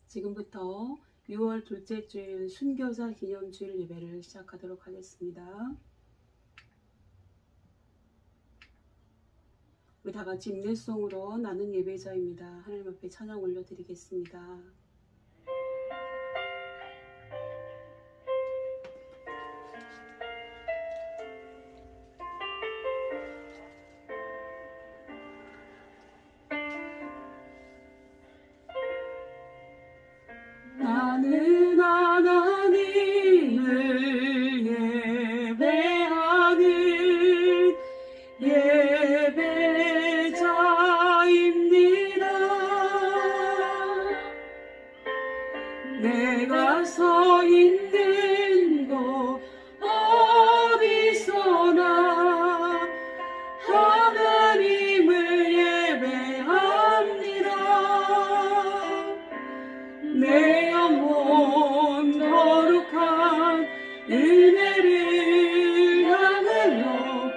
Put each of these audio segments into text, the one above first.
지금부터 6월 둘째 주일 순교자 기념주일 예배를 시작하도록 하겠습니다. 우리 다 같이 인내송으로 나는 예배자입니다. 하나님 앞에 찬양 올려드리겠습니다. 나는 하나님을 예배하는 예배자입니다. 내가 서 있는 곳 어디서나 하나님을 예배합니다. 내 영혼 거룩한 은혜를 향하여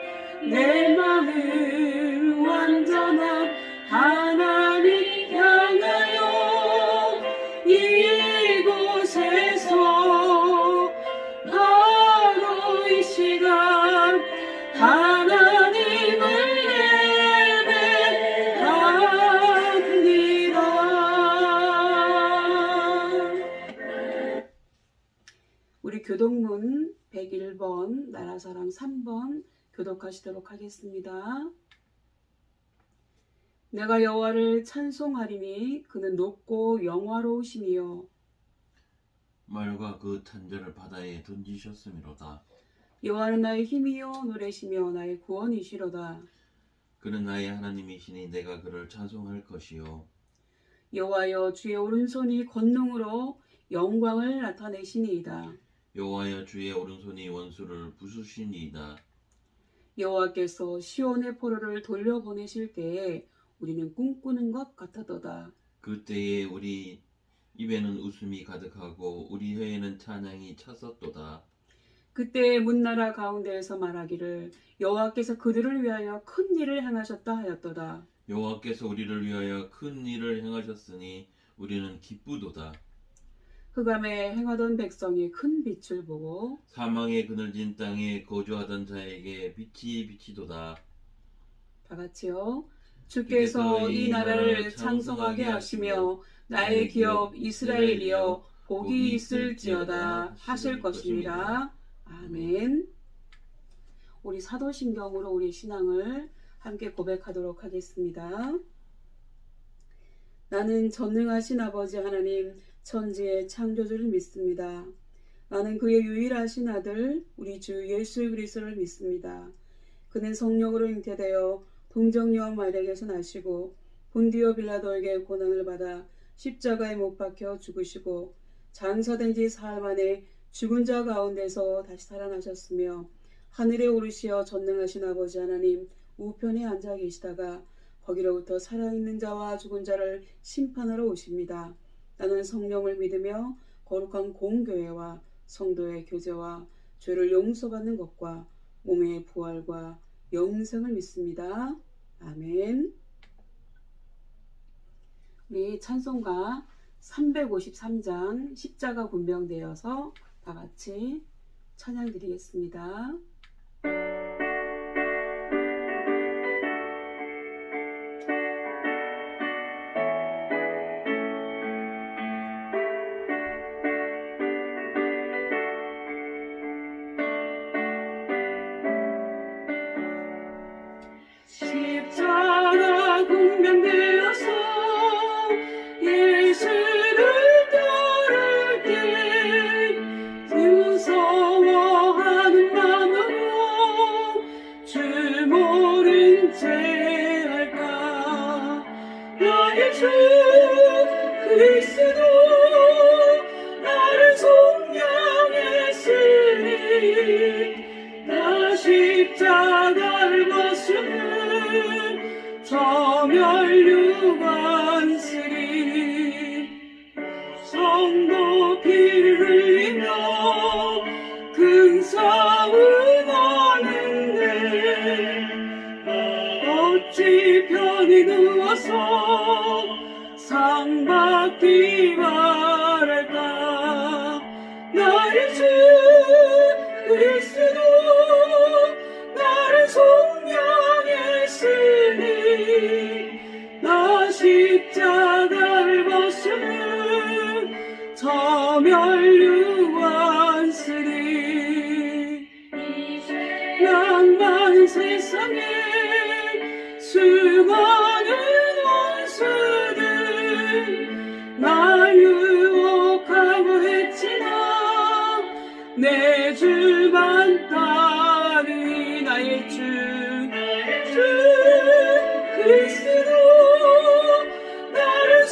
내 마음 완전한 하나님 향하여 이곳에서 바로 이 시간 하나님을 우리 교독문 101번 나라사랑 3번 교독하시도록 하겠습니다. 내가 여호와를 찬송하리니 그는 높고 영화로우심이요 말과 그 탄자를 바다에 던지셨음이로다. 여호와는 나의 힘이요 노래시며 나의 구원이시로다. 그는 나의 하나님이시니 내가 그를 찬송할 것이요. 여호와여 주의 오른손이 권능으로 영광을 나타내시니이다. 여호와여 주의 오른손이 원수를 부수시니이다. 여호와께서 시온의 포로를 돌려보내실 때에 우리는 꿈꾸는 것 같았도다. 그때에 우리 입에는 웃음이 가득하고 우리 혀에는 찬양이 찼었도다. 그때 문나라 가운데에서 말하기를 여호와께서 그들을 위하여 큰 일을 행하셨다 하였도다. 여호와께서 우리를 위하여 큰 일을 행하셨으니 우리는 기쁘도다. 흑암에 행하던 백성이 큰 빛을 보고 사망의 그늘진 땅에 거주하던 자에게 빛이 비치도다. 다 같이요. 주께서 이 나라를 창성하게 하시며 나의 기업 이스라엘이여 복이 있을지어다 하실 것입니다. 아멘. 우리 사도신경으로 우리 신앙을 함께 고백하도록 하겠습니다. 나는 전능하신 아버지 하나님 천지의 창조주를 믿습니다. 나는 그의 유일하신 아들 우리 주 예수 그리스도를 믿습니다. 그는 성령으로 잉태되어 동정녀 마리아에게서 나시고 본디오 빌라도에게 고난을 받아 십자가에 못 박혀 죽으시고 장사된 지 사흘 만에 죽은 자 가운데서 다시 살아나셨으며 하늘에 오르시어 전능하신 아버지 하나님 우편에 앉아 계시다가 거기로부터 살아있는 자와 죽은 자를 심판하러 오십니다. 나는 성령을 믿으며 거룩한 공교회와 성도의 교제와 죄를 용서받는 것과 몸의 부활과 영생을 믿습니다. 아멘. 우리 찬송가 353장 십자가 군병되어서 다 같이 찬양 드리겠습니다. 십자가 군병되어서 예수를 따를 때 무서워하는 마음으로 주 모른 채 할까. 나의 주 그리스도 나를 속량했으니 나 십자가를 벗으면 저 멸류관쓰리 성도 피를 흘리며 근사응하는데 어찌 편히 누워서 상 받기만 나 십자가를 벗으는 저 멸류관쓰리 낭만 세상에 수많은 원수들 날 유혹하고 했지만 내 주만 따르니 나의 주 그리스도 나를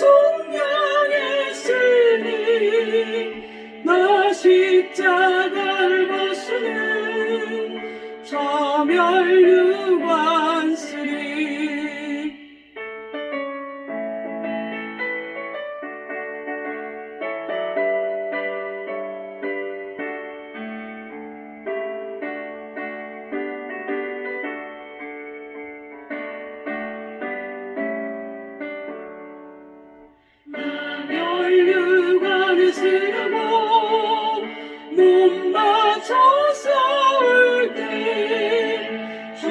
속량했으니 나 십자가를 벗으는 저 멸류관쓰리 멸류관을 쓰려고 몸 바쳐 싸울 때 주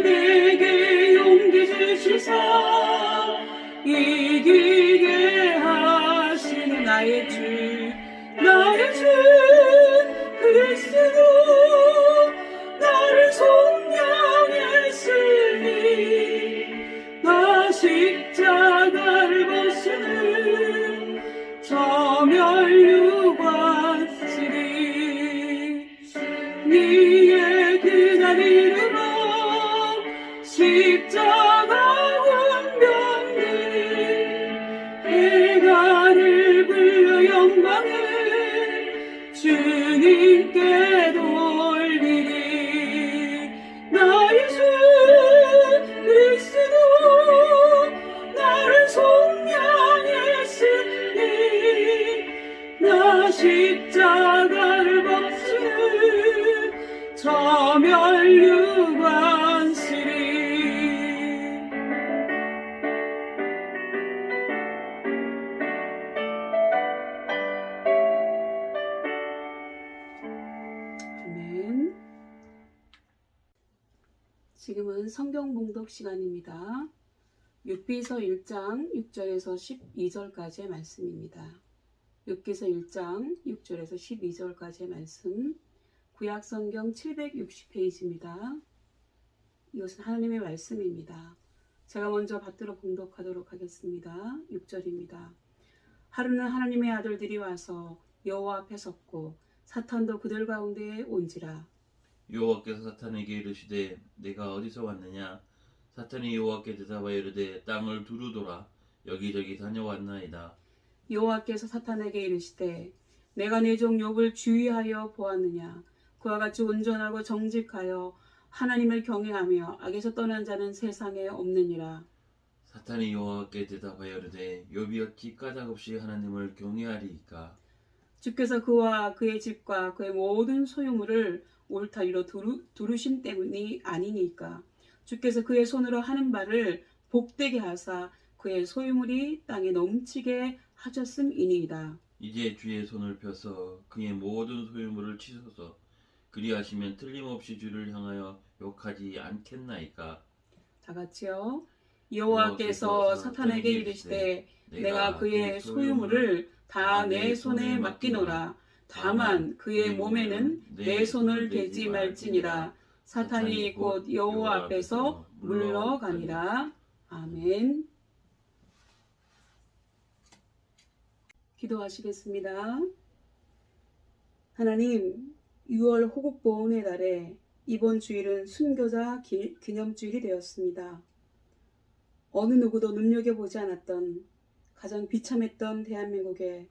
내게 용기 주시사 이기게 하시는 나의 주 그리스도 나를 속량했으니 나 십자가를 벗으는 저 멸류관쓰리 니의 그날 이름으로 십자가 운명들 해가를 불러 영광을 주님께 돌리리 나의 주 그리스도 나를 속량했으니 나 십자가를 벗으는 저 멸류관쓰리 아멘. 지금은 성경 봉독 시간입니다. 욥기서 1장 6절에서 12절까지의 말씀입니다. 욥기서 1장 6절에서 12절까지의 말씀, 구약성경 760페이지입니다. 이것은 하나님의 말씀입니다. 제가 먼저 받들어 봉독하도록 하겠습니다. 6절입니다. 하루는 하나님의 아들들이 와서 여호와 앞에 섰고 사탄도 그들 가운데에 온지라. 여호와께서 사탄에게 이르시되 내가 어디서 왔느냐? 사탄이 여호와께 대답하여 이르되 땅을 두루돌아 여기저기 다녀왔나이다. 여호와께서 사탄에게 이르시되 내가 내 종 욥을 주의하여 보았느냐? 그와 같이 온전하고 정직하여 하나님을 경외하며 악에서 떠난 자는 세상에 없느니라. 사탄이 여호와께 대답하여 이르되 욥이 어찌 까닭없이 하나님을 경외하리이까? 주께서 그와 그의 집과 그의 모든 소유물을 울타리로 두르신 때문이 아니니까. 주께서 그의 손으로 하는 바를 복되게 하사 그의 소유물이 땅에 넘치게 하셨음이니이다. 이제 주의 손을 펴서 그의 모든 소유물을 치소서. 그리하시면 틀림없이 주를 향하여 욕하지 않겠나이까? 다 같이요. 여호와께서 사탄에게 이르시되 내가 그의 소유물을 다 내 손에 맡기노라. 다만 그의 몸에는 내 손을 대지 말지니라. 사탄이 곧 여호와 앞에서 물러가니라. 아멘. 기도하시겠습니다. 하나님, 6월 호국보훈의 날에 이번 주일은 순교자 기념주일이 되었습니다. 어느 누구도 눈여겨보지 않았던 가장 비참했던 대한민국에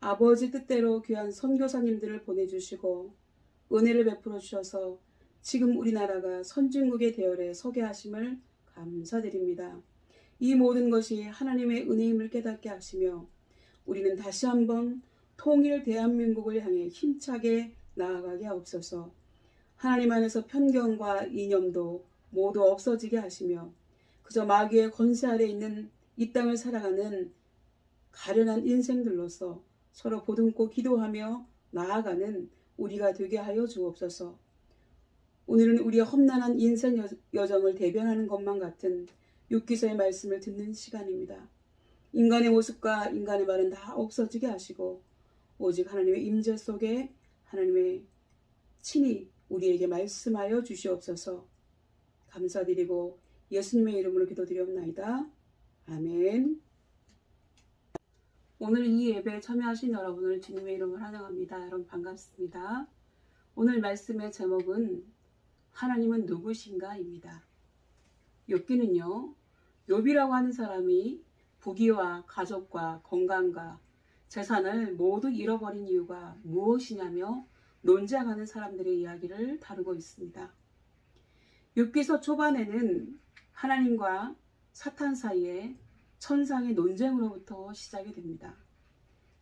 아버지 뜻대로 귀한 선교사님들을 보내주시고 은혜를 베풀어 주셔서 지금 우리나라가 선진국의 대열에 서게 하심을 감사드립니다. 이 모든 것이 하나님의 은혜임을 깨닫게 하시며 우리는 다시 한번 통일 대한민국을 향해 힘차게 나아가게 하옵소서. 하나님 안에서 편견과 이념도 모두 없어지게 하시며 그저 마귀의 권세 아래 있는 이 땅을 살아가는 가련한 인생들로서 서로 보듬고 기도하며 나아가는 우리가 되게 하여 주옵소서. 오늘은 우리의 험난한 인생 여정을 대변하는 것만 같은 욥기서의 말씀을 듣는 시간입니다. 인간의 모습과 인간의 말은 다 없어지게 하시고 오직 하나님의 임재 속에 하나님의 친히 우리에게 말씀하여 주시옵소서. 감사드리고 예수님의 이름으로 기도드리옵나이다. 아멘. 오늘 이 예배에 참여하신 여러분을 주님의 이름으로 환영합니다. 여러분 반갑습니다. 오늘 말씀의 제목은 하나님은 누구신가입니다. 욥기는요, 욥이라고 하는 사람이 부귀와 가족과 건강과 재산을 모두 잃어버린 이유가 무엇이냐며 논쟁하는 사람들의 이야기를 다루고 있습니다. 욥기서 초반에는 하나님과 사탄 사이에 천상의 논쟁으로부터 시작이 됩니다.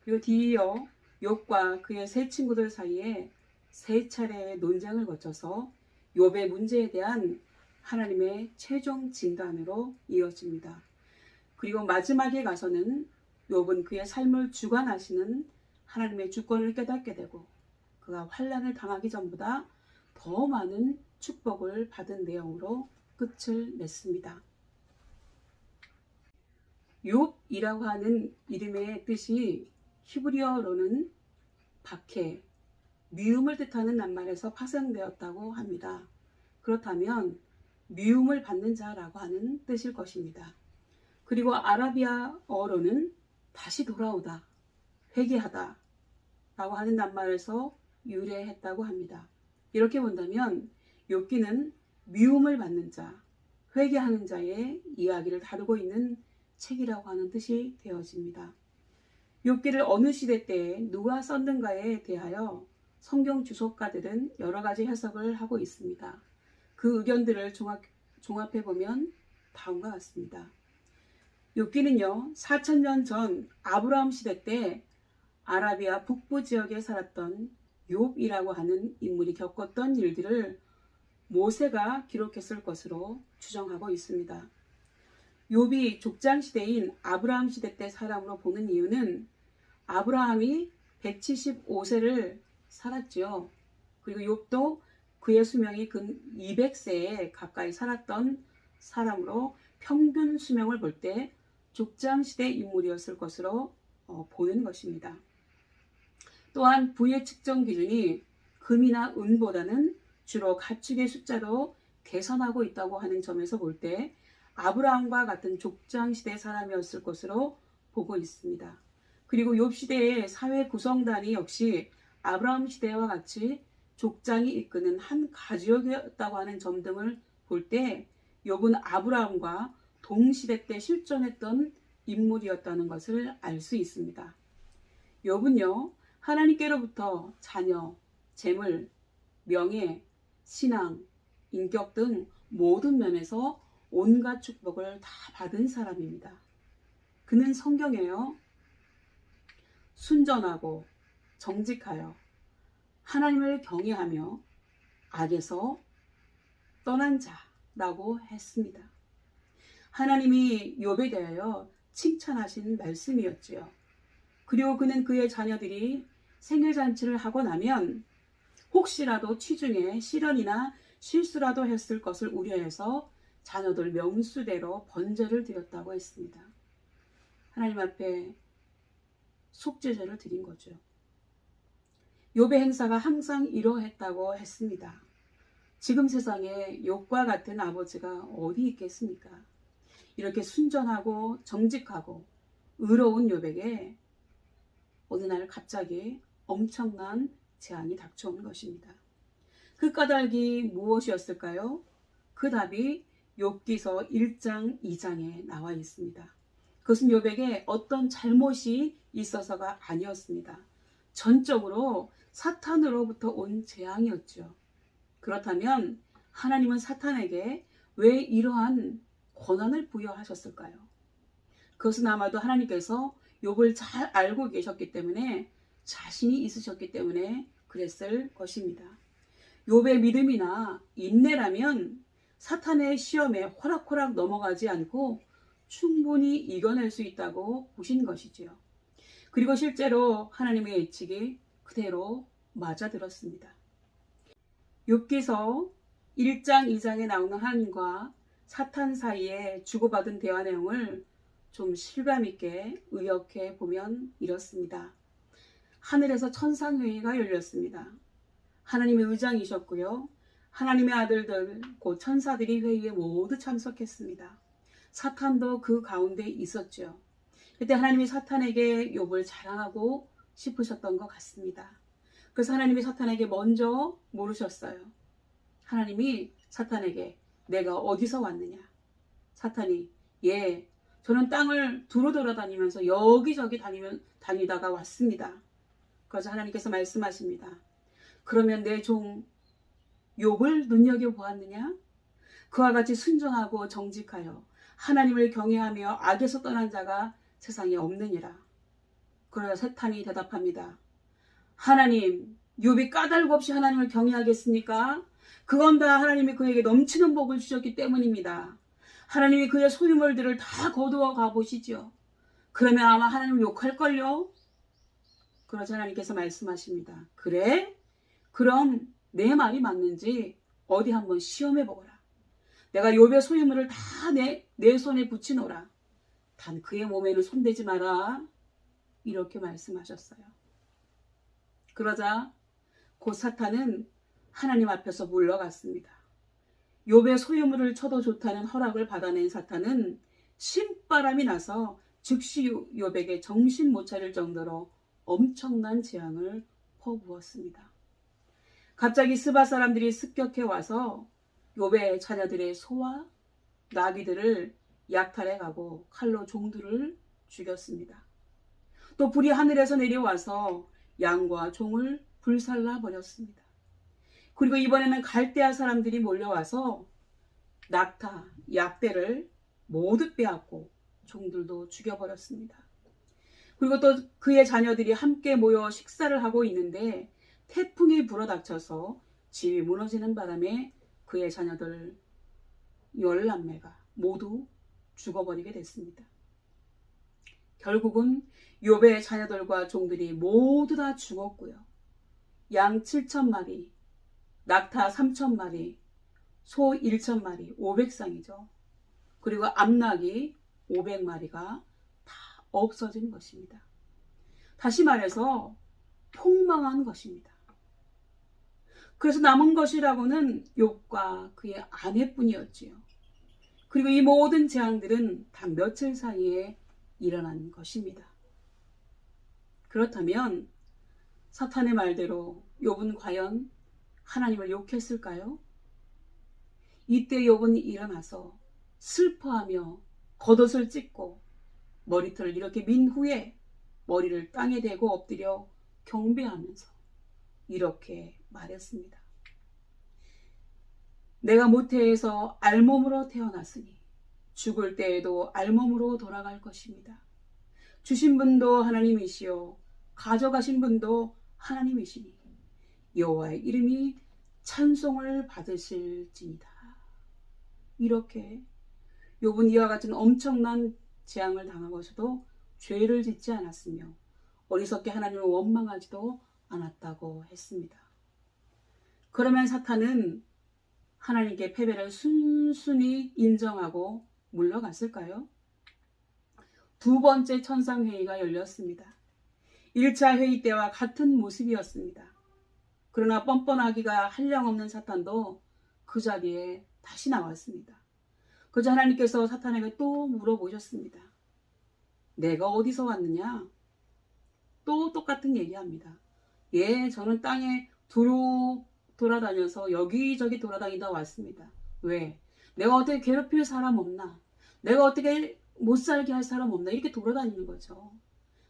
그리고 뒤이어 욥과 그의 세 친구들 사이에 세 차례의 논쟁을 거쳐서 욥의 문제에 대한 하나님의 최종 진단으로 이어집니다. 그리고 마지막에 가서는 욥은 그의 삶을 주관하시는 하나님의 주권을 깨닫게 되고 그가 환난을 당하기 전보다 더 많은 축복을 받은 내용으로 끝을 냈습니다. 욥이라고 하는 이름의 뜻이 히브리어로는 박해, 미움을 뜻하는 낱말에서 파생되었다고 합니다. 그렇다면 미움을 받는 자라고 하는 뜻일 것입니다. 그리고 아라비아어로는 다시 돌아오다, 회개하다 라고 하는 낱말에서 유래했다고 합니다. 이렇게 본다면 욥기는 미움을 받는 자, 회개하는 자의 이야기를 다루고 있는 책이라고 하는 뜻이 되어집니다. 욥기를 어느 시대 때에 누가 썼는가에 대하여 성경 주석가들은 여러 가지 해석을 하고 있습니다. 그 의견들을 종합해보면 다음과 같습니다. 욥기는요, 4000년 전 아브라함 시대 때 아라비아 북부 지역에 살았던 욥이라고 하는 인물이 겪었던 일들을 모세가 기록했을 것으로 추정하고 있습니다. 욥이 족장 시대인 아브라함 시대 때 사람으로 보는 이유는 아브라함이 175세를 살았지요. 그리고 욥도 그의 수명이 근 200세에 가까이 살았던 사람으로 평균 수명을 볼 때 족장 시대 인물이었을 것으로 보는 것입니다. 또한 부의 측정 기준이 금이나 은보다는 주로 가축의 숫자로 계산하고 있다고 하는 점에서 볼 때 아브라함과 같은 족장 시대 사람이었을 것으로 보고 있습니다. 그리고 욥 시대의 사회 구성단이 역시 아브라함 시대와 같이 족장이 이끄는 한 가족이었다고 하는 점 등을 볼 때 욥은 아브라함과 동시대 때 실존했던 인물이었다는 것을 알 수 있습니다. 욥은요, 하나님께로부터 자녀, 재물, 명예, 신앙, 인격 등 모든 면에서 온갖 축복을 다 받은 사람입니다. 그는 성경에요, 순전하고 정직하여 하나님을 경외하며 악에서 떠난 자라고 했습니다. 하나님이 욥에 대하여 칭찬하신 말씀이었지요. 그리고 그는 그의 자녀들이 생일잔치를 하고 나면 혹시라도 취중에 실언이나 실수라도 했을 것을 우려해서 자녀들 명수대로 번제를 드렸다고 했습니다. 하나님 앞에 속죄제를 드린 거죠. 욥의 행사가 항상 이러했다고 했습니다. 지금 세상에 욥과 같은 아버지가 어디 있겠습니까? 이렇게 순전하고 정직하고 의로운 욥에게 어느 날 갑자기 엄청난 재앙이 닥쳐온 것입니다. 그 까닭이 무엇이었을까요? 그 답이 욥기서 1장 2장에 나와 있습니다. 그것은 욥에게 어떤 잘못이 있어서가 아니었습니다. 전적으로 사탄으로부터 온 재앙이었죠. 그렇다면 하나님은 사탄에게 왜 이러한 권한을 부여하셨을까요? 그것은 아마도 하나님께서 욥을 잘 알고 계셨기 때문에, 자신이 있으셨기 때문에 그랬을 것입니다. 욥의 믿음이나 인내라면 사탄의 시험에 호락호락 넘어가지 않고 충분히 이겨낼 수 있다고 보신 것이지요. 그리고 실제로 하나님의 예측이 그대로 맞아들었습니다. 욥기서 1장 2장에 나오는 하나님과 사탄 사이에 주고받은 대화 내용을 좀 실감 있게 의역해 보면 이렇습니다. 하늘에서 천상회의가 열렸습니다. 하나님의 의장이셨고요. 하나님의 아들들 곧 천사들이 회의에 모두 참석했습니다. 사탄도 그 가운데 있었죠. 그때 하나님이 사탄에게 욥을 자랑하고 싶으셨던 것 같습니다. 그래서 하나님이 사탄에게 먼저 물으셨어요. 하나님이 사탄에게 내가 어디서 왔느냐? 사탄이 저는 땅을 두루 돌아다니면서 여기저기 다니다가 왔습니다. 그래서 하나님께서 말씀하십니다. 그러면 내 종 욥을 눈여겨보았느냐? 그와 같이 순종하고 정직하여 하나님을 경외하며 악에서 떠난 자가 세상에 없느니라. 그러자 사탄이 대답합니다. 하나님, 욥이 까닭 없이 하나님을 경외하겠습니까? 그건 다 하나님이 그에게 넘치는 복을 주셨기 때문입니다. 하나님이 그의 소유물들을 다 거두어 가보시죠. 그러면 아마 하나님을 욕할걸요? 그러자 하나님께서 말씀하십니다. 그래? 그럼 내 말이 맞는지 어디 한번 시험해 보거라. 내가 욥의 소유물을 다 내 손에 붙이노라. 단 그의 몸에는 손대지 마라. 이렇게 말씀하셨어요. 그러자 곧 사탄은 하나님 앞에서 물러갔습니다. 욥의 소유물을 쳐도 좋다는 허락을 받아낸 사탄은 신바람이 나서 즉시 욥에게 정신 못 차릴 정도로 엄청난 재앙을 퍼부었습니다. 갑자기 스바 사람들이 습격해 와서 욥의 자녀들의 소와 나귀들을 약탈해 가고 칼로 종들을 죽였습니다. 또 불이 하늘에서 내려와서 양과 종을 불살라 버렸습니다. 그리고 이번에는 갈대아 사람들이 몰려와서 낙타, 약대를 모두 빼앗고 종들도 죽여버렸습니다. 그리고 또 그의 자녀들이 함께 모여 식사를 하고 있는데 태풍이 불어닥쳐서 집이 무너지는 바람에 그의 자녀들 14매가 모두 죽어버리게 됐습니다. 결국은 욥의 자녀들과 종들이 모두 다 죽었고요. 양 7,000마리, 낙타 3,000마리, 소 1,000마리, 500쌍이죠. 그리고 암낙이 500마리가 다 없어진 것입니다. 다시 말해서 폭망한 것입니다. 그래서 남은 것이라고는 욥과 그의 아내뿐이었지요. 그리고 이 모든 재앙들은 단 며칠 사이에 일어난 것입니다. 그렇다면 사탄의 말대로 욥은 과연 하나님을 욕했을까요? 이때 욥은 일어나서 슬퍼하며 겉옷을 찢고 머리털을 이렇게 민 후에 머리를 땅에 대고 엎드려 경배하면서 이렇게 말했습니다. 내가 모태에서 알몸으로 태어났으니 죽을 때에도 알몸으로 돌아갈 것입니다. 주신 분도 하나님이시요 가져가신 분도 하나님이시니 여호와의 이름이 찬송을 받으실지니라. 이렇게 욥은 이와 같은 엄청난 재앙을 당하고서도 죄를 짓지 않았으며 어리석게 하나님을 원망하지도 않았다고 했습니다. 그러면 사탄은 하나님께 패배를 순순히 인정하고 물러갔을까요? 두 번째 천상회의가 열렸습니다. 1차 회의 때와 같은 모습이었습니다. 그러나 뻔뻔하기가 한량없는 사탄도 그 자리에 다시 나왔습니다. 그저 하나님께서 사탄에게 또 물어보셨습니다. 내가 어디서 왔느냐? 또 똑같은 얘기합니다. 저는 땅에 두루 돌아다녀서 여기저기 돌아다니다 왔습니다. 왜? 내가 어떻게 괴롭힐 사람 없나? 내가 어떻게 못 살게 할 사람 없나? 이렇게 돌아다니는 거죠.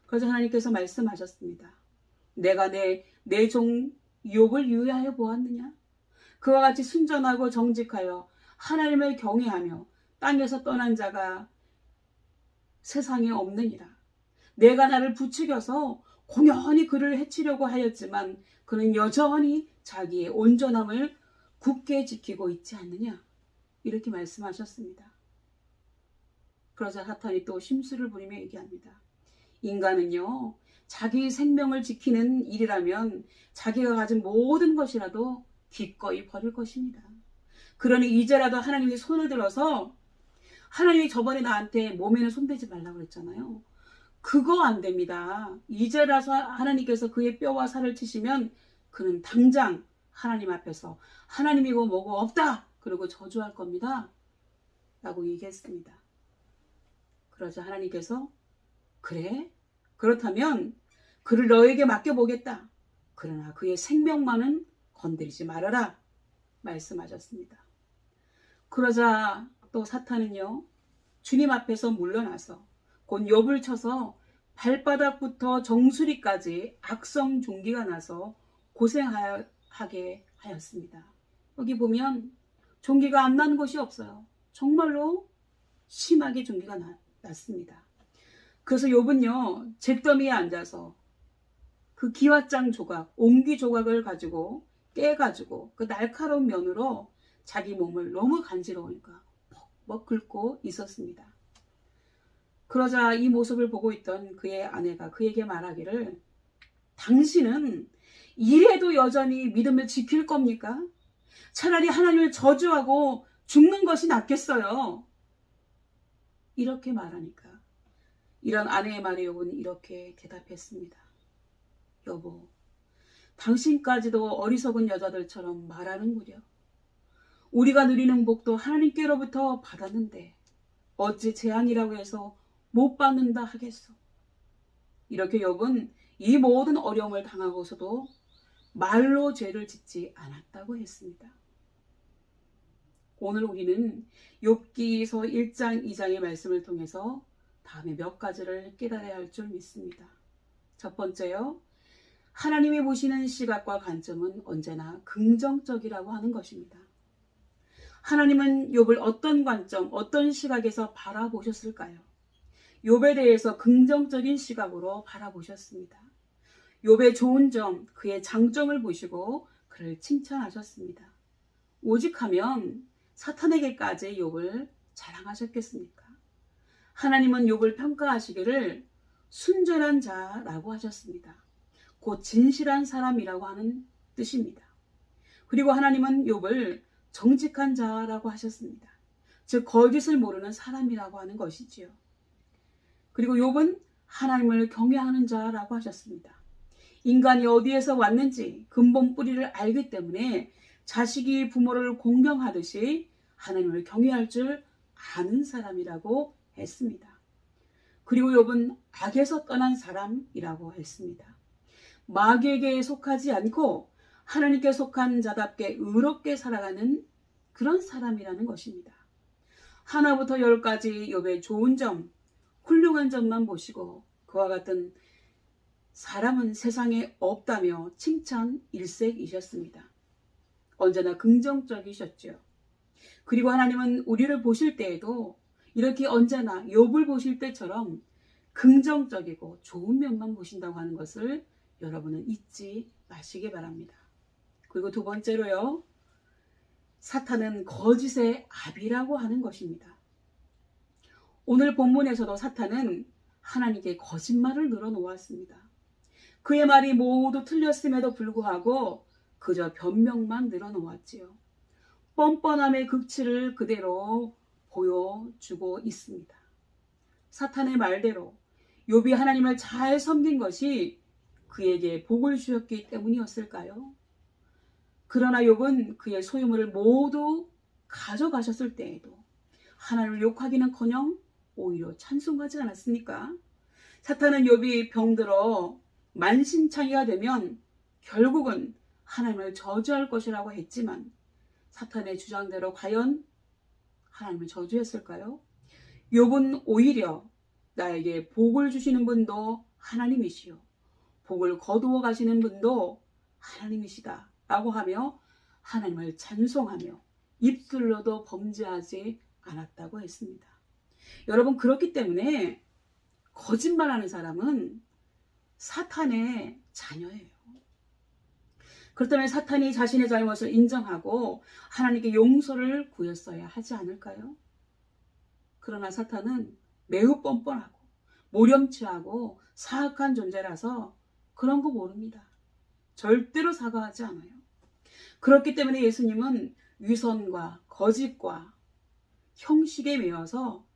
그래서 하나님께서 말씀하셨습니다. 내가 내 종 욥을 유의하여 보았느냐? 그와 같이 순전하고 정직하여 하나님을 경외하며 땅에서 떠난 자가 세상에 없느니라. 내가 나를 부추겨서 공연히 그를 해치려고 하였지만 그는 여전히 자기의 온전함을 굳게 지키고 있지 않느냐? 이렇게 말씀하셨습니다. 그러자 사탄이 또 심술을 부리며 얘기합니다. 인간은요, 자기 생명을 지키는 일이라면 자기가 가진 모든 것이라도 기꺼이 버릴 것입니다. 그러니 이제라도 하나님이 손을 들어서 하나님이 저번에 나한테 몸에는 손대지 말라고 그랬잖아요. 그거 안 됩니다. 이제라서 하나님께서 그의 뼈와 살을 치시면 그는 당장 하나님 앞에서 하나님이고 뭐고 없다. 그러고 저주할 겁니다. 라고 얘기했습니다. 그러자 하나님께서 그래? 그렇다면 그를 너에게 맡겨보겠다. 그러나 그의 생명만은 건드리지 말아라. 말씀하셨습니다. 그러자 또 사탄은요. 주님 앞에서 물러나서 곧 욥을 쳐서 발바닥부터 정수리까지 악성 종기가 나서 고생하게 하였습니다. 여기 보면 종기가 안 난 곳이 없어요. 정말로 심하게 종기가 났습니다. 그래서 욥은요. 잿더미에 앉아서 그 기왓장 조각, 옹기 조각을 가지고 깨가지고 그 날카로운 면으로 자기 몸을 너무 간지러우니까 퍽퍽 긁고 있었습니다. 그러자 이 모습을 보고 있던 그의 아내가 그에게 말하기를 당신은 이래도 여전히 믿음을 지킬 겁니까? 차라리 하나님을 저주하고 죽는 것이 낫겠어요. 이렇게 말하니까 이런 아내의 말에 욥은 이렇게 대답했습니다. 여보, 당신까지도 어리석은 여자들처럼 말하는구려. 우리가 누리는 복도 하나님께로부터 받았는데 어찌 재앙이라고 해서 못 받는다 하겠소. 이렇게 욥은 이 모든 어려움을 당하고서도 말로 죄를 짓지 않았다고 했습니다. 오늘 우리는 욥기서 1장 2장의 말씀을 통해서 다음에 몇 가지를 깨달아야 할 줄 믿습니다. 첫 번째요. 하나님이 보시는 시각과 관점은 언제나 긍정적이라고 하는 것입니다. 하나님은 욥을 어떤 관점, 어떤 시각에서 바라보셨을까요? 욥에 대해서 긍정적인 시각으로 바라보셨습니다. 욥의 좋은 점, 그의 장점을 보시고 그를 칭찬하셨습니다. 오직하면 사탄에게까지 욥을 자랑하셨겠습니까? 하나님은 욥을 평가하시기를 순전한 자라고 하셨습니다. 곧 진실한 사람이라고 하는 뜻입니다. 그리고 하나님은 욥을 정직한 자라고 하셨습니다. 즉 거짓을 모르는 사람이라고 하는 것이지요. 그리고 욥은 하나님을 경외하는 자라고 하셨습니다. 인간이 어디에서 왔는지 근본 뿌리를 알기 때문에 자식이 부모를 공경하듯이 하나님을 경외할 줄 아는 사람이라고 했습니다. 그리고 욥은 악에서 떠난 사람이라고 했습니다. 마귀에게 속하지 않고 하나님께 속한 자답게 의롭게 살아가는 그런 사람이라는 것입니다. 하나부터 10까지 욥의 좋은 점, 훌륭한 점만 보시고 그와 같은 사람은 세상에 없다며 칭찬 일색이셨습니다. 언제나 긍정적이셨죠. 그리고 하나님은 우리를 보실 때에도 이렇게 언제나 욥을 보실 때처럼 긍정적이고 좋은 면만 보신다고 하는 것을 여러분은 잊지 마시기 바랍니다. 그리고 두 번째로요. 사탄은 거짓의 아비라고 하는 것입니다. 오늘 본문에서도 사탄은 하나님께 거짓말을 늘어놓았습니다. 그의 말이 모두 틀렸음에도 불구하고 그저 변명만 늘어놓았지요. 뻔뻔함의 극치를 그대로 보여주고 있습니다. 사탄의 말대로 욥이 하나님을 잘 섬긴 것이 그에게 복을 주셨기 때문이었을까요? 그러나 욥은 그의 소유물을 모두 가져가셨을 때에도 하나님을 욕하기는커녕 오히려 찬송하지 않았습니까? 사탄은 욥이 병들어 만신창이가 되면 결국은 하나님을 저주할 것이라고 했지만 사탄의 주장대로 과연 하나님을 저주했을까요? 욥은 오히려 나에게 복을 주시는 분도 하나님이시요 복을 거두어 가시는 분도 하나님이시다 라고 하며 하나님을 찬송하며 입술로도 범죄하지 않았다고 했습니다. 여러분, 그렇기 때문에 거짓말하는 사람은 사탄의 자녀예요. 그렇다면 사탄이 자신의 잘못을 인정하고 하나님께 용서를 구했어야 하지 않을까요? 그러나 사탄은 매우 뻔뻔하고 모렴치하고 사악한 존재라서 그런 거 모릅니다. 절대로 사과하지 않아요. 그렇기 때문에 예수님은 위선과 거짓과 형식에 매여서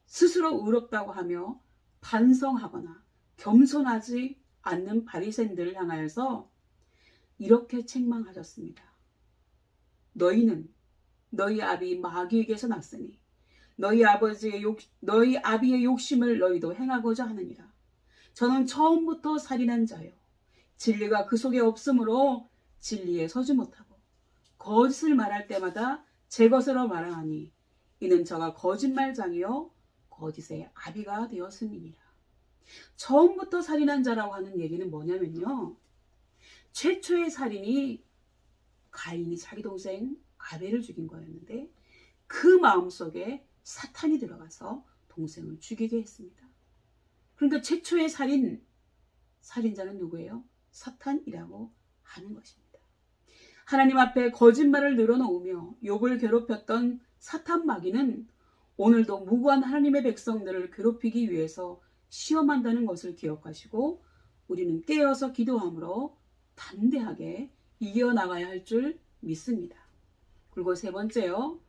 스스로 의롭다고 하며 반성하거나 겸손하지 않는 바리새인들을 향하여서 이렇게 책망하셨습니다. 너희는 너희 아비 마귀에게서 났으니 너희 아비의 욕심을 너희도 행하고자 하느니라. 저는 처음부터 살인한 자요 진리가 그 속에 없으므로 진리에 서지 못하고 거짓을 말할 때마다 제 것으로 말하니 이는 저가 거짓말장이요 거짓의 아비가 되었음이니라. 처음부터 살인한 자라고 하는 얘기는 뭐냐면요, 최초의 살인이 가인이 자기 동생 아벨을 죽인 거였는데 그 마음속에 사탄이 들어가서 동생을 죽이게 했습니다. 그러니까 최초의 살인자는 누구예요? 사탄이라고 하는 것입니다. 하나님 앞에 거짓말을 늘어놓으며 욥을 괴롭혔던 사탄 마귀는 오늘도 무고한 하나님의 백성들을 괴롭히기 위해서 시험한다는 것을 기억하시고 우리는 깨어서 기도함으로 담대하게 이겨나가야 할 줄 믿습니다. 그리고 세 번째요,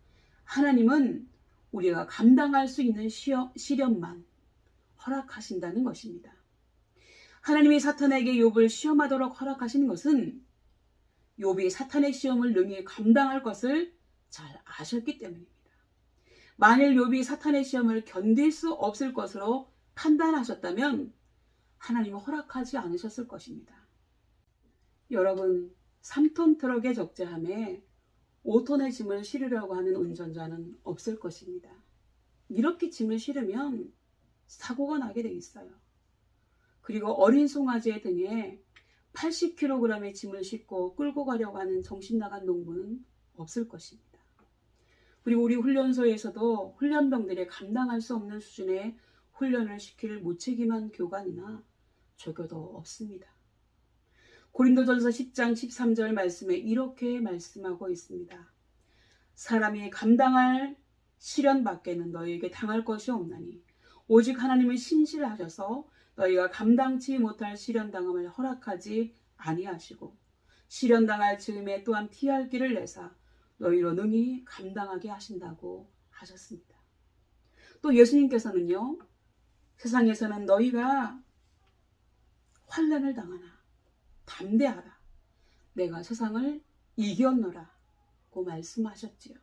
하나님은 우리가 감당할 수 있는 시련만 허락하신다는 것입니다. 하나님이 사탄에게 욥을 시험하도록 허락하신 것은 욥이 사탄의 시험을 능히 감당할 것을 잘 아셨기 때문입니다. 만일 욥이 사탄의 시험을 견딜 수 없을 것으로 판단하셨다면 하나님은 허락하지 않으셨을 것입니다. 여러분, 3톤 트럭에 적재함에 5톤의 짐을 실으려고 하는 운전자는 없을 것입니다. 이렇게 짐을 실으면 사고가 나게 돼 있어요. 그리고 어린 송아지의 등에 80kg의 짐을 싣고 끌고 가려고 하는 정신 나간 농부는 없을 것입니다. 그리고 우리 훈련소에서도 훈련병들이 감당할 수 없는 수준의 훈련을 시킬 무책임한 교관이나 조교도 없습니다. 고린도전서 10장 13절 말씀에 이렇게 말씀하고 있습니다. 사람이 감당할 시련 밖에는 너희에게 당할 것이 없나니 오직 하나님은 신실하셔서 너희가 감당치 못할 시련당함을 허락하지 아니하시고 시련당할 즈음에 또한 피할 길을 내사 너희로 능히 감당하게 하신다고 하셨습니다. 또 예수님께서는요, 세상에서는 너희가 환난을 당하나 담대하라 내가 세상을 이겼노라고 말씀하셨지요.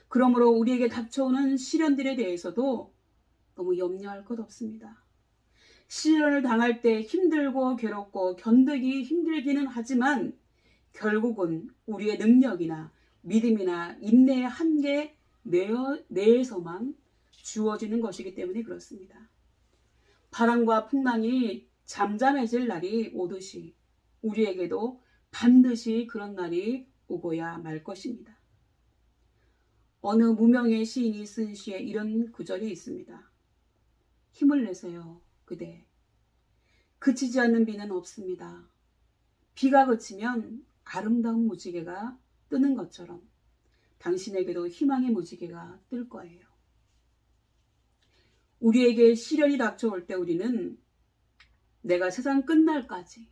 그러므로 우리에게 닥쳐오는 시련들에 대해서도 너무 염려할 것 없습니다. 시련을 당할 때 힘들고 괴롭고 견디기 힘들기는 하지만 결국은 우리의 능력이나 믿음이나 인내의 한계 내에서만 주어지는 것이기 때문에 그렇습니다. 바람과 풍랑이 잠잠해질 날이 오듯이 우리에게도 반드시 그런 날이 오고야 말 것입니다. 어느 무명의 시인이 쓴 시에 이런 구절이 있습니다. 힘을 내세요 그대. 그치지 않는 비는 없습니다. 비가 그치면 아름다운 무지개가 뜨는 것처럼 당신에게도 희망의 무지개가 뜰 거예요. 우리에게 시련이 닥쳐올 때 우리는 내가 세상 끝날까지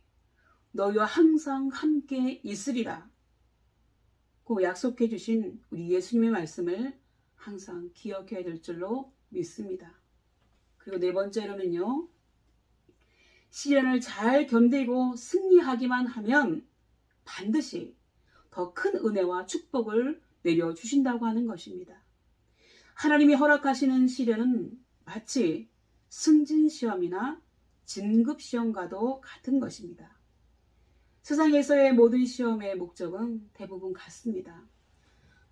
너희와 항상 함께 있으리라 고 약속해 주신 우리 예수님의 말씀을 항상 기억해야 될 줄로 믿습니다. 그리고 네 번째로는요, 시련을 잘 견디고 승리하기만 하면 반드시 더 큰 은혜와 축복을 내려주신다고 하는 것입니다. 하나님이 허락하시는 시련은 마치 승진시험이나 진급시험과도 같은 것입니다. 세상에서의 모든 시험의 목적은 대부분 같습니다.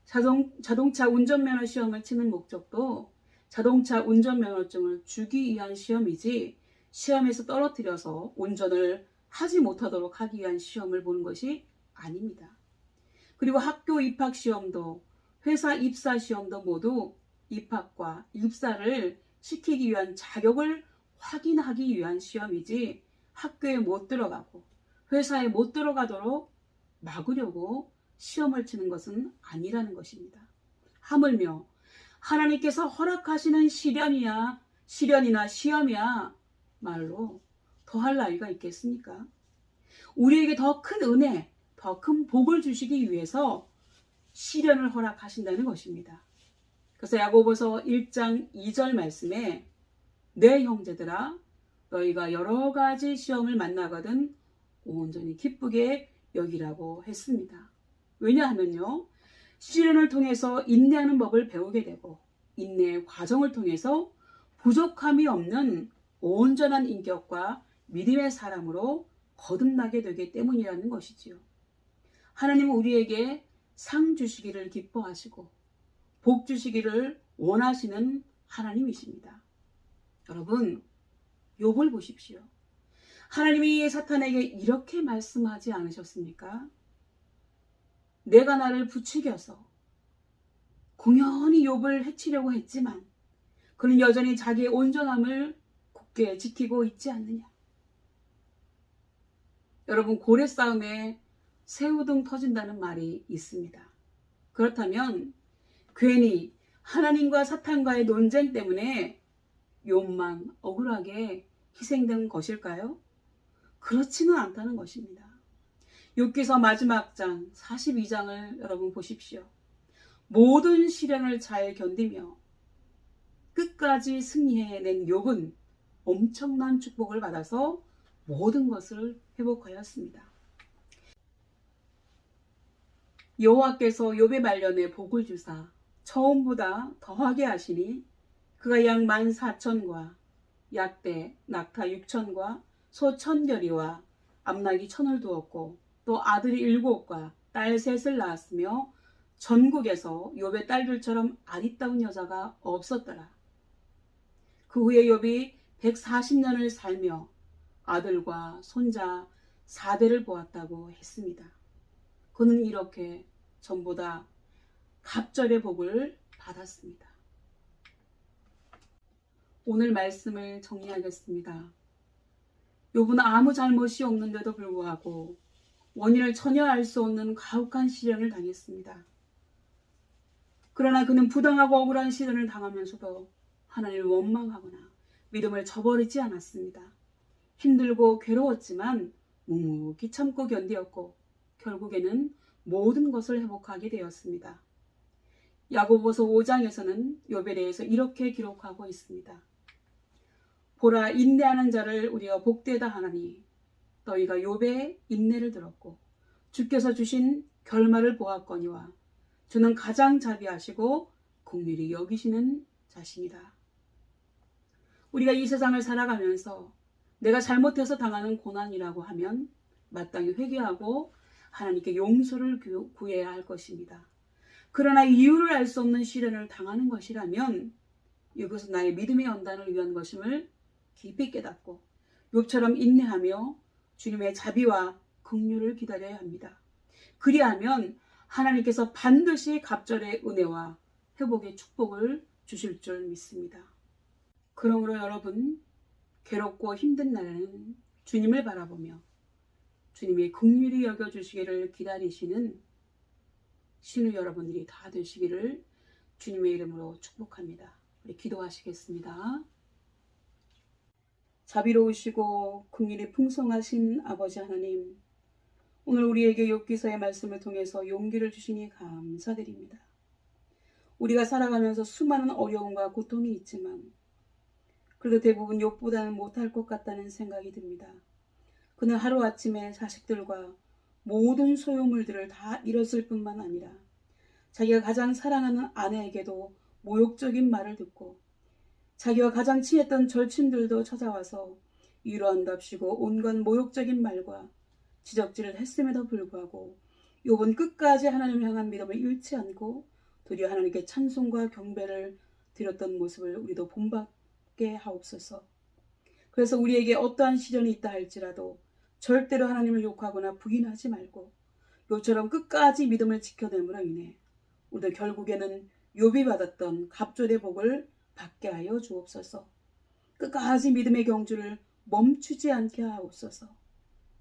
자동차 운전면허 시험을 치는 목적도 자동차 운전면허증을 주기 위한 시험이지 시험에서 떨어뜨려서 운전을 하지 못하도록 하기 위한 시험을 보는 것이 아닙니다. 그리고 학교 입학 시험도 회사 입사 시험도 모두 입학과 입사를 시키기 위한 자격을 확인하기 위한 시험이지 학교에 못 들어가고 회사에 못 들어가도록 막으려고 시험을 치는 것은 아니라는 것입니다. 하물며 하나님께서 허락하시는 시련이나 시험이야 말로 더할 나위가 있겠습니까? 우리에게 더 큰 은혜, 더 큰 복을 주시기 위해서 시련을 허락하신다는 것입니다. 그래서 야고보서 1장 2절 말씀에 내 형제들아 너희가 여러 가지 시험을 만나거든 온전히 기쁘게 여기라고 했습니다. 왜냐하면요, 시련을 통해서 인내하는 법을 배우게 되고 인내의 과정을 통해서 부족함이 없는 온전한 인격과 믿음의 사람으로 거듭나게 되기 때문이라는 것이지요. 하나님은 우리에게 상 주시기를 기뻐하시고 복 주시기를 원하시는 하나님이십니다. 여러분, 욥을 보십시오. 하나님이 사탄에게 이렇게 말씀하지 않으셨습니까? 내가 나를 부추겨서 공연히 욥을 해치려고 했지만 그는 여전히 자기의 온전함을 굳게 지키고 있지 않느냐. 여러분, 고래 싸움에 새우등 터진다는 말이 있습니다. 그렇다면 괜히 하나님과 사탄과의 논쟁 때문에 욥만 억울하게 희생된 것일까요? 그렇지는 않다는 것입니다. 욥기서 마지막 장 42장을 여러분 보십시오. 모든 시련을 잘 견디며 끝까지 승리해낸 욥은 엄청난 축복을 받아서 모든 것을 회복하였습니다. 여호와께서 욥의 말년에 복을 주사 처음보다 더하게 하시니 그가 양 14,000과 약대 낙타 6,000과 소 1,000결이와 암나기 1,000을 두었고 또 아들이 7과 딸 3을 낳았으며 전국에서 욥의 딸들처럼 아리따운 여자가 없었더라. 그 후에 욥이 140년을 살며 아들과 손자 4대를 보았다고 했습니다. 그는 이렇게 전부 다 갑절의 복을 받았습니다. 오늘 말씀을 정리하겠습니다. 욥은 아무 잘못이 없는데도 불구하고 원인을 전혀 알 수 없는 가혹한 시련을 당했습니다. 그러나 그는 부당하고 억울한 시련을 당하면서도 하나님을 원망하거나 믿음을 저버리지 않았습니다. 힘들고 괴로웠지만 묵묵히 참고 견디었고 결국에는 모든 것을 회복하게 되었습니다. 야고보서 5장에서는 욥에 대해서 이렇게 기록하고 있습니다. 보라, 인내하는 자를 우리가 복되다 하나니 너희가 욥의 인내를 들었고 주께서 주신 결말을 보았거니와 주는 가장 자비하시고 긍휼히 여기시는 자십니다. 우리가 이 세상을 살아가면서 내가 잘못해서 당하는 고난이라고 하면 마땅히 회개하고 하나님께 용서를 구해야 할 것입니다. 그러나 이유를 알 수 없는 시련을 당하는 것이라면 이것은 나의 믿음의 연단을 위한 것임을 깊이 깨닫고 욥처럼 인내하며 주님의 자비와 긍휼을 기다려야 합니다. 그리하면 하나님께서 반드시 갑절의 은혜와 회복의 축복을 주실 줄 믿습니다. 그러므로 여러분, 괴롭고 힘든 날에는 주님을 바라보며 주님이 긍휼히 여겨주시기를 기다리시는 신우 여러분들이 다 되시기를 주님의 이름으로 축복합니다. 우리 기도하시겠습니다. 자비로우시고 긍휼이 풍성하신 아버지 하나님, 오늘 우리에게 욥기서의 말씀을 통해서 용기를 주시니 감사드립니다. 우리가 살아가면서 수많은 어려움과 고통이 있지만 그래도 대부분 욥보다는 못할 것 같다는 생각이 듭니다. 그는 하루아침에 자식들과 모든 소유물들을 다 잃었을 뿐만 아니라 자기가 가장 사랑하는 아내에게도 모욕적인 말을 듣고 자기와 가장 친했던 절친들도 찾아와서 위로한답시고 온갖 모욕적인 말과 지적질을 했음에도 불구하고 욥은 끝까지 하나님을 향한 믿음을 잃지 않고 도리어 하나님께 찬송과 경배를 드렸던 모습을 우리도 본받게 하옵소서. 그래서 우리에게 어떠한 시련이 있다 할지라도 절대로 하나님을 욕하거나 부인하지 말고 욥처럼 끝까지 믿음을 지켜냄으로 인해 우리도 결국에는 욥이 받았던 갑절의 복을 받게 하여 주옵소서. 끝까지 믿음의 경주를 멈추지 않게 하옵소서.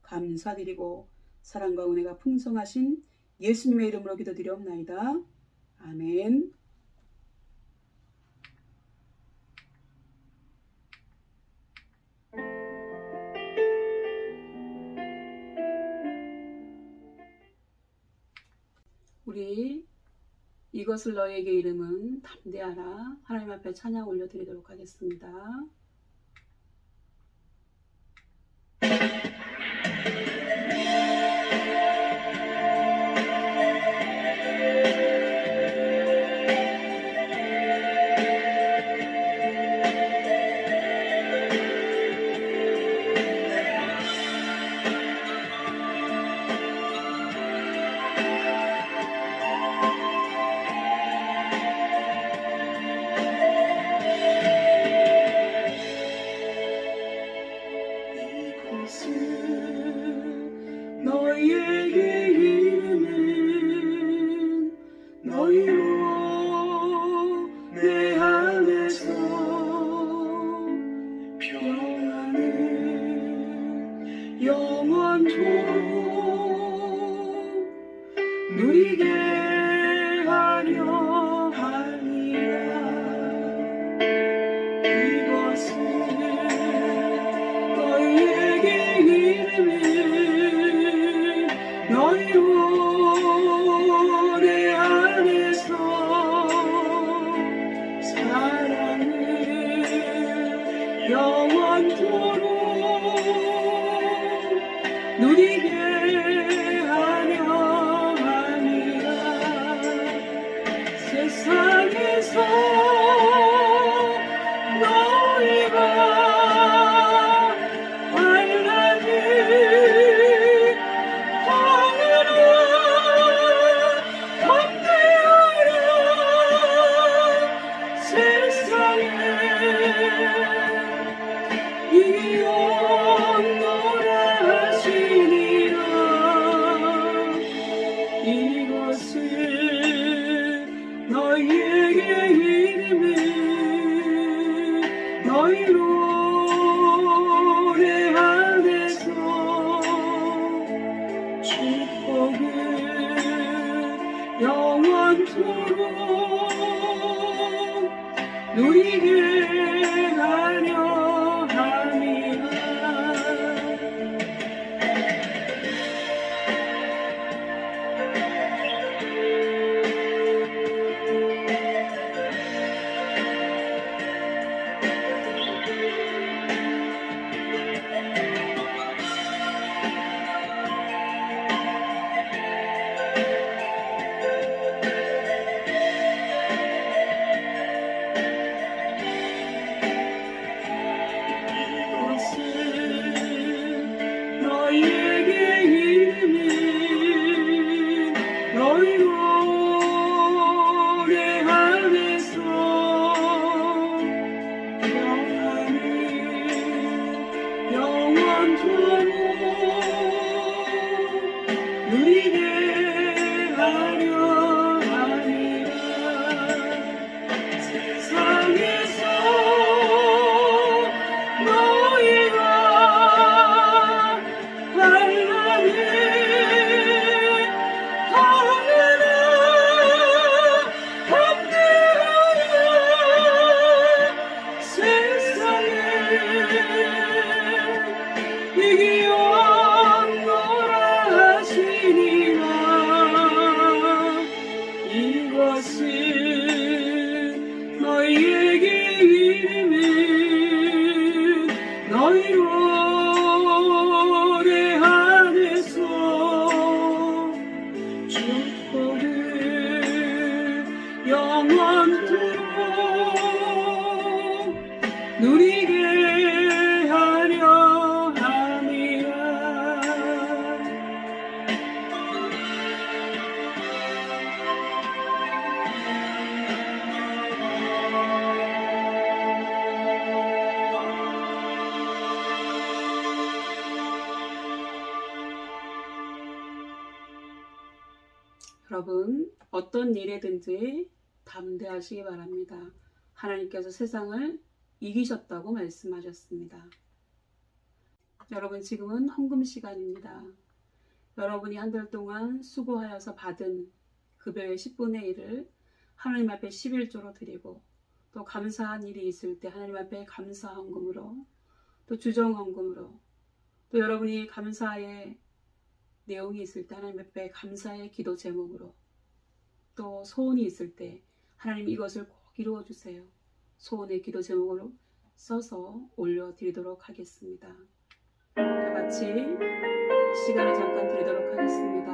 감사드리고 사랑과 은혜가 풍성하신 예수님의 이름으로 기도드리옵나이다. 아멘. 우리 이것을 너에게 이름은 담대하라. 하나님 앞에 찬양 올려드리도록 하겠습니다. 너희에게 이름은 너희로 내 안에서 평안을 영원토록 누리게 하려 함이라. 이것은 너희에게 이름은 너희로 내 안에서 사랑을 영원토록 누리게 하려 함이라. 세상에서 너희가 환난을 당하라. 담대하라. 세상에 이기었노라 하시니라. 이것은 너희에게 이름은 너희로 내 안에서 축복을 영원토록 누리게 하려 함이라. 너희에게 이름은 너희로 내 안에서 평안을 영원토록 누리게 하려 함이라. 세상에서 너희가 환난을 당하라. 담대하라. 세상에 이기었노라 하시니라. 이것은 너희에게 이름은 너희로 내 안에서 축복을 영원토록 누리게 하려 함이라. 여러분, 어떤 일에든지 담대하시기 바랍니다. 하나님께서 세상을 이기셨다고 말씀하셨습니다. 여러분, 지금은 헌금 시간입니다. 여러분이 한 달 동안 수고하여서 받은 급여의 10분의 1을 하나님 앞에 11조로 드리고, 또 감사한 일이 있을 때 하나님 앞에 감사 헌금으로, 또 주정 헌금으로, 또 여러분이 감사의 내용이 있을 때 하나님 앞에 감사의 기도 제목으로 또 소원이 있을 때 하나님 이것을 꼭 이루어 주세요. 소원의 기도 제목으로 써서 올려드리도록 하겠습니다. 다 같이 시간을 잠깐 드리도록 하겠습니다.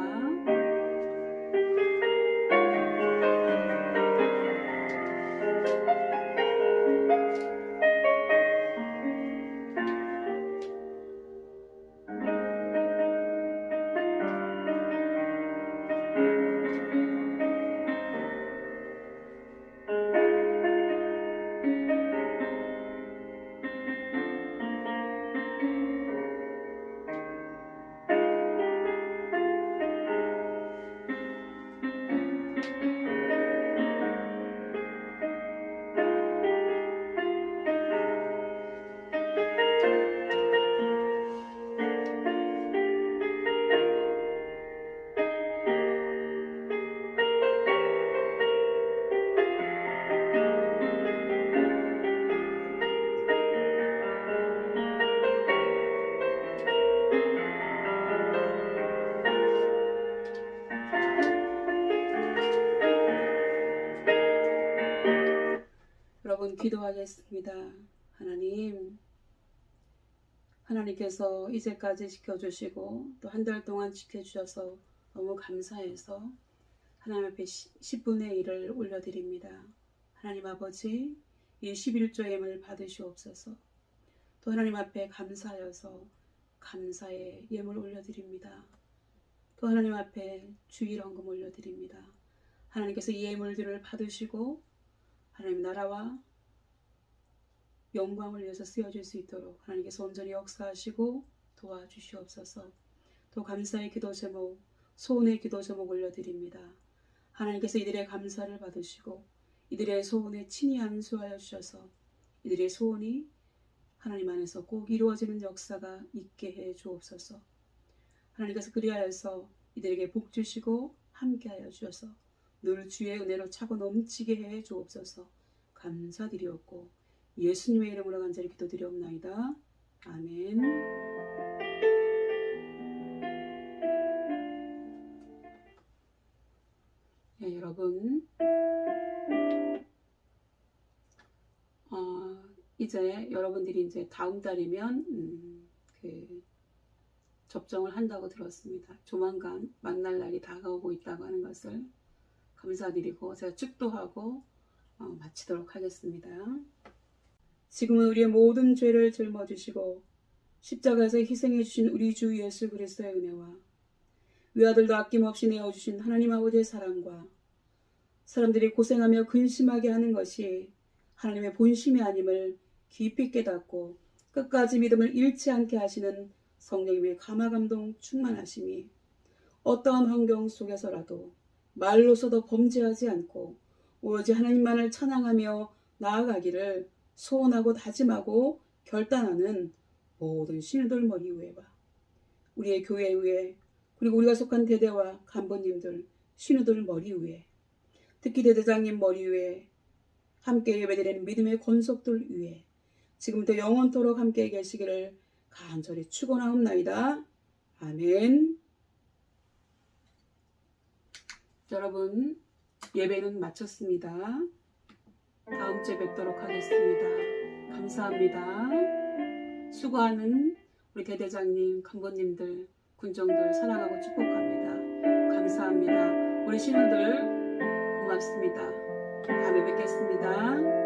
여러분 기도하겠습니다. 하나님께서 이제까지 지켜주시고 또 한 달 동안 지켜주셔서 너무 감사해서 하나님 앞에 10분의 1을 올려드립니다. 하나님 아버지, 이 11조의 예물을 받으시옵소서. 또 하나님 앞에 감사하여서 감사의 예물 올려드립니다. 또 하나님 앞에 주일헌금 올려드립니다. 하나님께서 이 예물들을 받으시고 하나님 나라와 영광을 위해서 쓰여질 수 있도록 하나님께서 온전히 역사하시고 도와주시옵소서. 또 감사의 기도 제목, 소원의 기도 제목 올려드립니다. 하나님께서 이들의 감사를 받으시고 이들의 소원에 친히 안수하여 주셔서 이들의 소원이 하나님 안에서 꼭 이루어지는 역사가 있게 해 주옵소서. 하나님께서 그리하여서 이들에게 복 주시고 함께하여 주셔서 늘 주의 은혜로 차고 넘치게 해 주옵소서. 감사드리옵고 예수님의 이름으로 간절히 기도드리옵나이다. 아멘. 네, 여러분 이제 여러분들이 이제 다음 달이면 접종을 한다고 들었습니다. 조만간 만날 날이 다가오고 있다고 하는 것을 감사드리고 제가 축도하고 마치도록 하겠습니다. 지금은 우리의 모든 죄를 짊어지시고 십자가에서 희생해 주신 우리 주 예수 그리스도의 은혜와 외아들도 아낌없이 내어주신 하나님 아버지의 사랑과 사람들이 고생하며 근심하게 하는 것이 하나님의 본심이 아님을 깊이 깨닫고 끝까지 믿음을 잃지 않게 하시는 성령님의 감화감동 충만하심이 어떠한 환경 속에서라도 말로서도 범죄하지 않고 오로지 하나님만을 찬양하며 나아가기를 소원하고 다짐하고 결단하는 모든 신우들 머리 위에와 우리의 교회 위에 그리고 우리가 속한 대대와 간부님들 신우들 머리 위에 특히 대대장님 머리 위에 함께 예배드리는 믿음의 권속들 위에 지금부터 영원토록 함께 계시기를 간절히 축원하옵나이다. 아멘. 여러분 예배는 마쳤습니다. 다음 주에 뵙도록 하겠습니다. 감사합니다. 수고하는 우리 대대장님, 간부님들, 군정들 사랑하고 축복합니다. 감사합니다. 우리 신우들 고맙습니다. 다음에 뵙겠습니다.